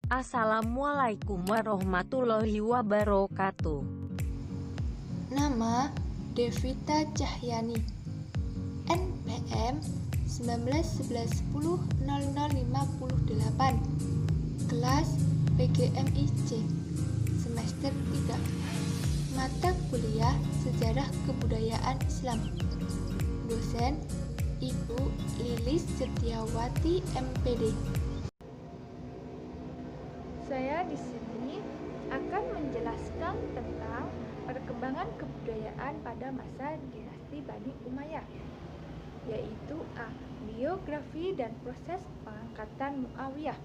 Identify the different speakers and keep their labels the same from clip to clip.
Speaker 1: Assalamualaikum warahmatullahi wabarakatuh.
Speaker 2: Nama Devita Cahyani, NPM 1911100058, kelas PGMIC, semester 3, mata kuliah Sejarah Kebudayaan Islam. Dosen Ibu Lilis Setiawati, MPD.
Speaker 3: Saya di sini akan menjelaskan tentang perkembangan kebudayaan pada masa dinasti Bani Umayyah, yaitu A. Biografi dan proses pengangkatan Muawiyah.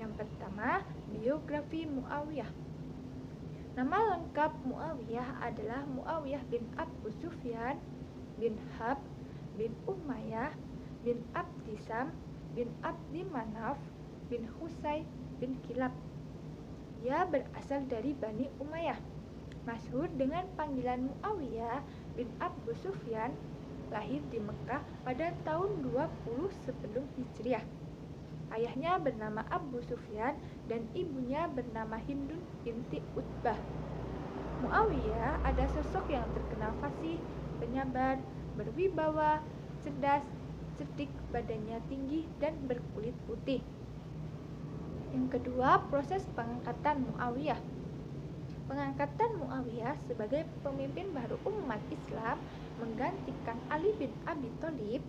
Speaker 3: Yang pertama, biografi Muawiyah. Nama lengkap Muawiyah adalah Muawiyah bin Abu Sufyan bin Harb bin Umayyah bin Abdisam bin Abdi Manaf bin Husay bin Kilab. Ia berasal dari Bani Umayyah, masyhur dengan panggilan Muawiyah bin Abu Sufyan, lahir di Mekah pada tahun 20 sebelum Hijriah. Ayahnya bernama Abu Sufyan dan ibunya bernama Hindun binti Utbah. Muawiyah ada sosok yang terkenal fasih, penyabar, berwibawa, cerdas, cerdik, badannya tinggi, dan berkulit putih. Yang kedua, proses pengangkatan Muawiyah. Pengangkatan Muawiyah sebagai pemimpin baru umat Islam menggantikan Ali bin Abi Thalib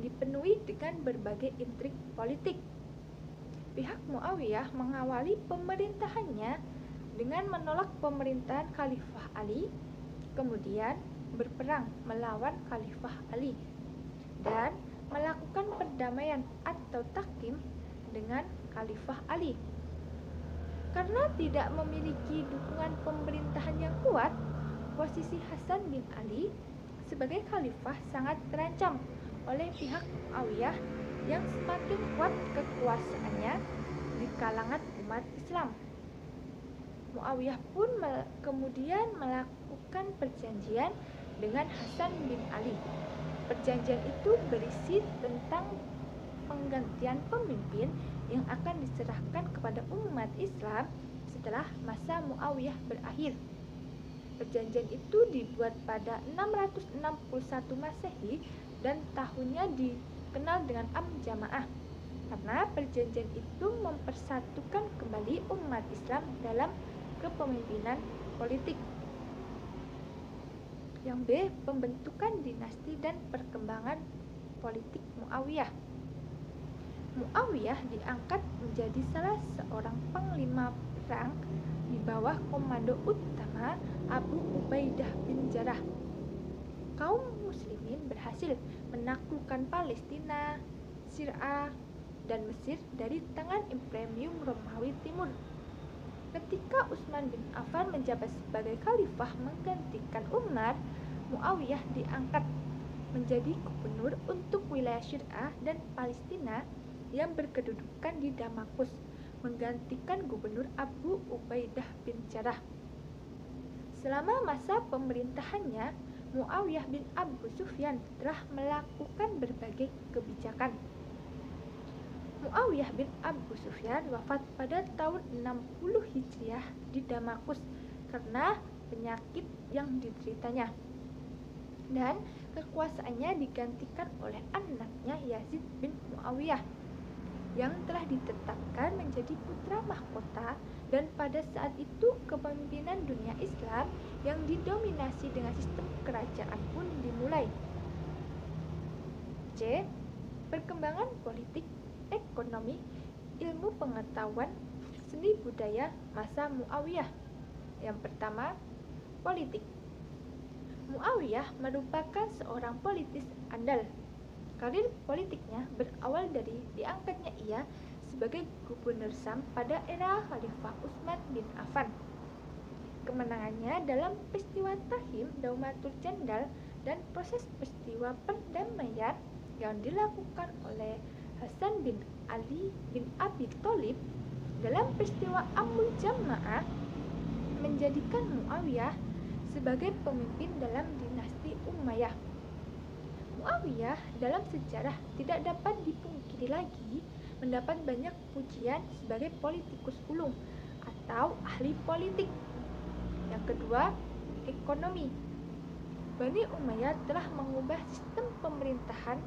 Speaker 3: dipenuhi dengan berbagai intrik politik. Pihak Muawiyah mengawali pemerintahannya dengan menolak pemerintahan Khalifah Ali, kemudian berperang melawan Khalifah Ali, dan melakukan perdamaian atau takim dengan Khalifah Ali. Karena tidak memiliki dukungan pemerintahan yang kuat, posisi Hasan bin Ali sebagai khalifah sangat terancam oleh pihak Muawiyah yang semakin kuat kekuasaannya di kalangan umat Islam. Muawiyah pun kemudian melakukan perjanjian dengan Hasan bin Ali. Perjanjian itu berisi tentang penggantian pemimpin yang akan diserahkan kepada umat Islam setelah masa Muawiyah berakhir. Perjanjian itu dibuat pada 661 Masehi dan tahunnya dikenal dengan Am Jamaah, karena perjanjian itu mempersatukan kembali umat Islam dalam kepemimpinan politik. Yang B. Pembentukan dinasti dan perkembangan politik Muawiyah. Muawiyah diangkat menjadi salah seorang panglima perang di bawah komando utama Abu Ubaidah bin Jarrah. Kaum muslimin berhasil menaklukkan Palestina, Syria, dan Mesir dari tangan Imperium Romawi Timur. Ketika Utsman bin Affan menjabat sebagai khalifah menggantikan Umar, Muawiyah diangkat menjadi gubernur untuk wilayah Syria dan Palestina yang berkedudukan di Damaskus, menggantikan gubernur Abu Ubaidah bin Jarrah. Selama masa pemerintahannya, Muawiyah bin Abu Sufyan telah melakukan berbagai kebijakan. Muawiyah bin Abu Sufyan wafat pada tahun 60 Hijriah di Damaskus karena penyakit yang dideritanya, dan kekuasaannya digantikan oleh anaknya Yazid bin Muawiyah yang telah ditetapkan menjadi putra mahkota, dan pada saat itu kepemimpinan dunia Islam yang didominasi dengan sistem kerajaan pun dimulai. C. Perkembangan politik, ekonomi, ilmu pengetahuan, seni budaya masa Muawiyah. Yang pertama, politik. Muawiyah merupakan seorang politis andal. Karir politiknya berawal dari diangkatnya ia sebagai gubernur Syam pada era Khalifah Utsman bin Affan. Kemenangannya dalam peristiwa Tahim Daumatul Jandal dan proses peristiwa perdamaian yang dilakukan oleh Hasan bin Ali bin Abi Thalib dalam peristiwa Amul Jamaah menjadikan Muawiyah sebagai pemimpin dalam dinasti Umayyah. Muawiyah dalam sejarah tidak dapat dipungkiri lagi mendapat banyak pujian sebagai politikus ulung atau ahli politik. Yang kedua, ekonomi. Bani Umayyah telah mengubah sistem pemerintahan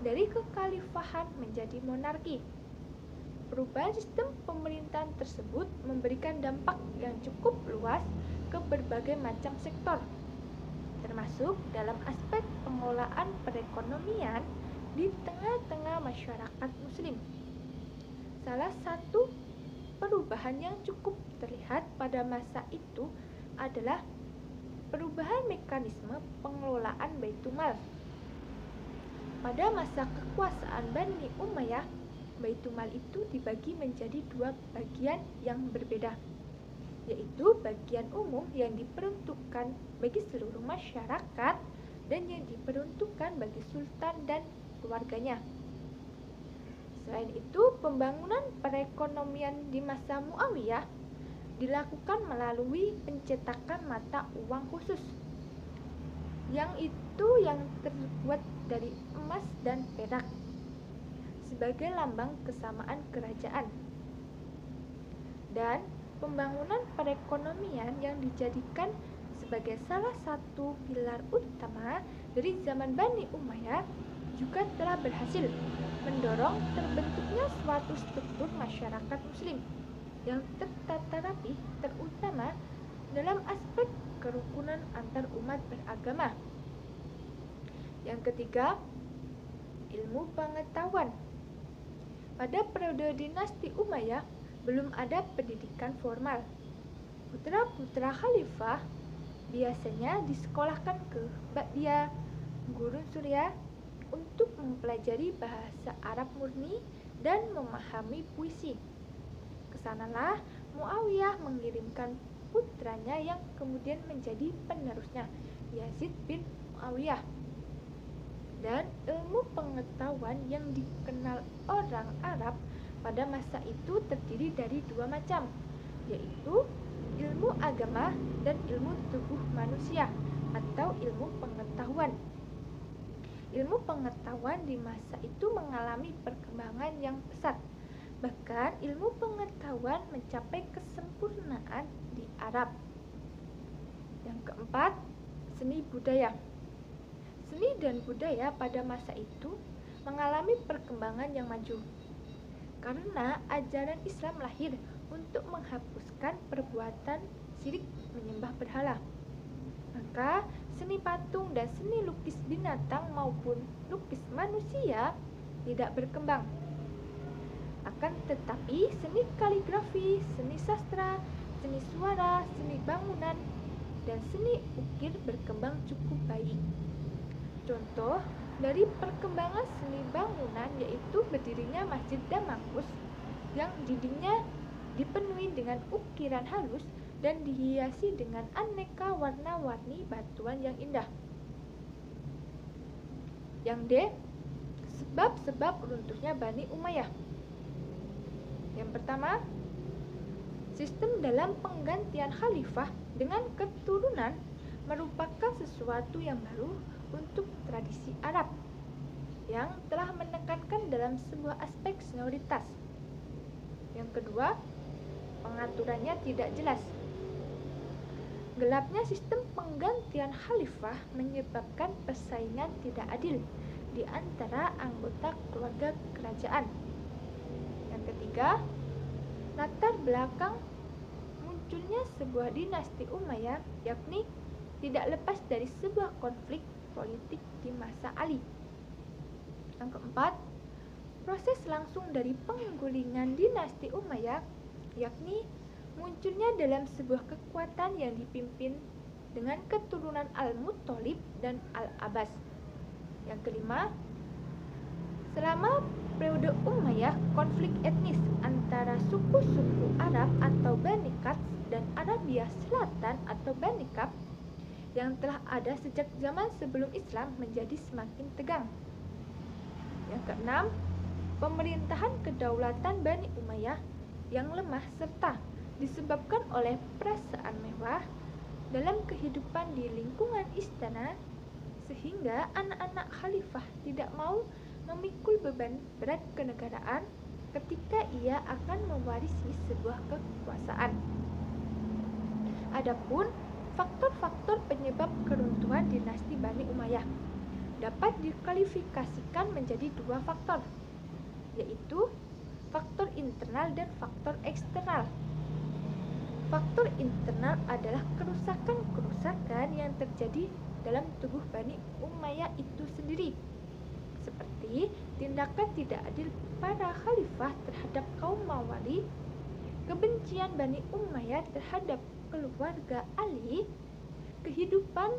Speaker 3: dari kekhalifahan menjadi monarki. Perubahan sistem pemerintahan tersebut memberikan dampak yang cukup luas ke berbagai macam sektor, termasuk dalam aspek pengelolaan perekonomian di tengah-tengah masyarakat Muslim. Salah satu perubahan yang cukup terlihat pada masa itu adalah perubahan mekanisme pengelolaan Baitulmal. Pada masa kekuasaan Bani Umayyah, Baitulmal itu dibagi menjadi dua bagian yang berbeda, yaitu bagian umum yang diperuntukkan bagi seluruh masyarakat dan yang diperuntukkan bagi sultan dan keluarganya. Selain itu, pembangunan perekonomian di masa Muawiyah dilakukan melalui pencetakan mata uang khusus, yang terbuat dari emas dan perak sebagai lambang kesamaan kerajaan. Dan pembangunan perekonomian yang dijadikan sebagai salah satu pilar utama dari zaman Bani Umayyah juga telah berhasil mendorong terbentuknya suatu struktur masyarakat Muslim yang tertata rapi, terutama dalam aspek kerukunan antar umat beragama. Yang ketiga, ilmu pengetahuan. Pada periode dinasti Umayyah belum ada pendidikan formal. Putra-putra khalifah biasanya disekolahkan ke Ba'diyah, Gurun Surya, untuk mempelajari bahasa Arab murni dan memahami puisi. Kesanalah Muawiyah mengirimkan putranya yang kemudian menjadi penerusnya, Yazid bin Muawiyah. Dan ilmu pengetahuan yang dikenal orang Arab pada masa itu terdiri dari dua macam, yaitu ilmu agama dan ilmu tubuh manusia atau ilmu pengetahuan. Ilmu pengetahuan di masa itu mengalami perkembangan yang pesat. Bahkan ilmu pengetahuan mencapai kesempurnaan di Arab. Yang keempat, seni budaya. Seni dan budaya pada masa itu mengalami perkembangan yang maju, karena ajaran Islam lahir untuk menghapuskan perbuatan syirik menyembah berhala. Maka seni patung dan seni lukis binatang maupun lukis manusia tidak berkembang. Akan tetapi seni kaligrafi, seni sastra, seni suara, seni bangunan, dan seni ukir berkembang cukup baik. Contoh dari perkembangan seni bangunan yaitu berdirinya Masjid Damaskus yang dindingnya dipenuhi dengan ukiran halus dan dihiasi dengan aneka warna-warni batuan yang indah. Yang D, sebab-sebab runtuhnya Bani Umayyah. Yang pertama, sistem dalam penggantian khalifah dengan keturunan merupakan sesuatu yang baru untuk tradisi Arab yang telah menekankan dalam sebuah aspek senioritas. Yang kedua, pengaturannya tidak jelas. Gelapnya sistem penggantian khalifah menyebabkan persaingan tidak adil di antara anggota keluarga kerajaan. Yang ketiga, latar belakang munculnya sebuah dinasti Umayyah yakni tidak lepas dari sebuah konflik politik di masa Ali. Yang keempat, proses langsung dari penggulingan dinasti Umayyah yakni munculnya dalam sebuah kekuatan yang dipimpin dengan keturunan Al-Muttalib dan Al-Abbas. Yang kelima, selama periode Umayyah, konflik etnis antara suku-suku Arab atau Bani Qats dan Arabia Selatan atau Bani Kab yang telah ada sejak zaman sebelum Islam menjadi semakin tegang. Yang keenam, pemerintahan kedaulatan Bani Umayyah yang lemah serta disebabkan oleh perasaan mewah dalam kehidupan di lingkungan istana sehingga anak-anak khalifah tidak mau memikul beban berat kenegaraan ketika ia akan mewarisi sebuah kekuasaan. Adapun faktor-faktor penyebab keruntuhan dinasti Bani Umayyah dapat dikualifikasikan menjadi dua faktor, yaitu faktor internal dan faktor eksternal. Faktor internal adalah kerusakan-kerusakan yang terjadi dalam tubuh Bani Umayyah itu sendiri, seperti tindakan tidak adil para khalifah terhadap kaum Mawali, kebencian Bani Umayyah terhadap keluarga Ali, kehidupan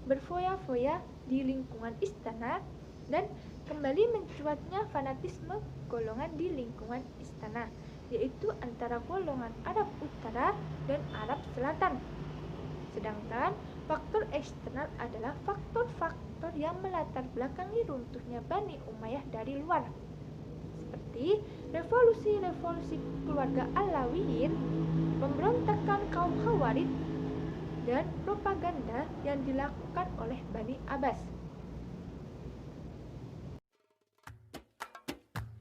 Speaker 3: berfoya-foya di lingkungan istana, dan kembali mencuatnya fanatisme golongan di lingkungan istana, yaitu antara golongan Arab Utara dan Arab Selatan. Sedangkan faktor eksternal adalah faktor-faktor yang melatar belakangi runtuhnya Bani Umayyah dari luar, seperti revolusi-revolusi keluarga Alawiyin, pemberontakan kaum Khawarij, dan propaganda yang dilakukan oleh Bani Abbas.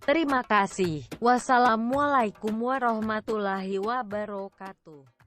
Speaker 1: Terima kasih. Wassalamualaikum warahmatullahi wabarakatuh.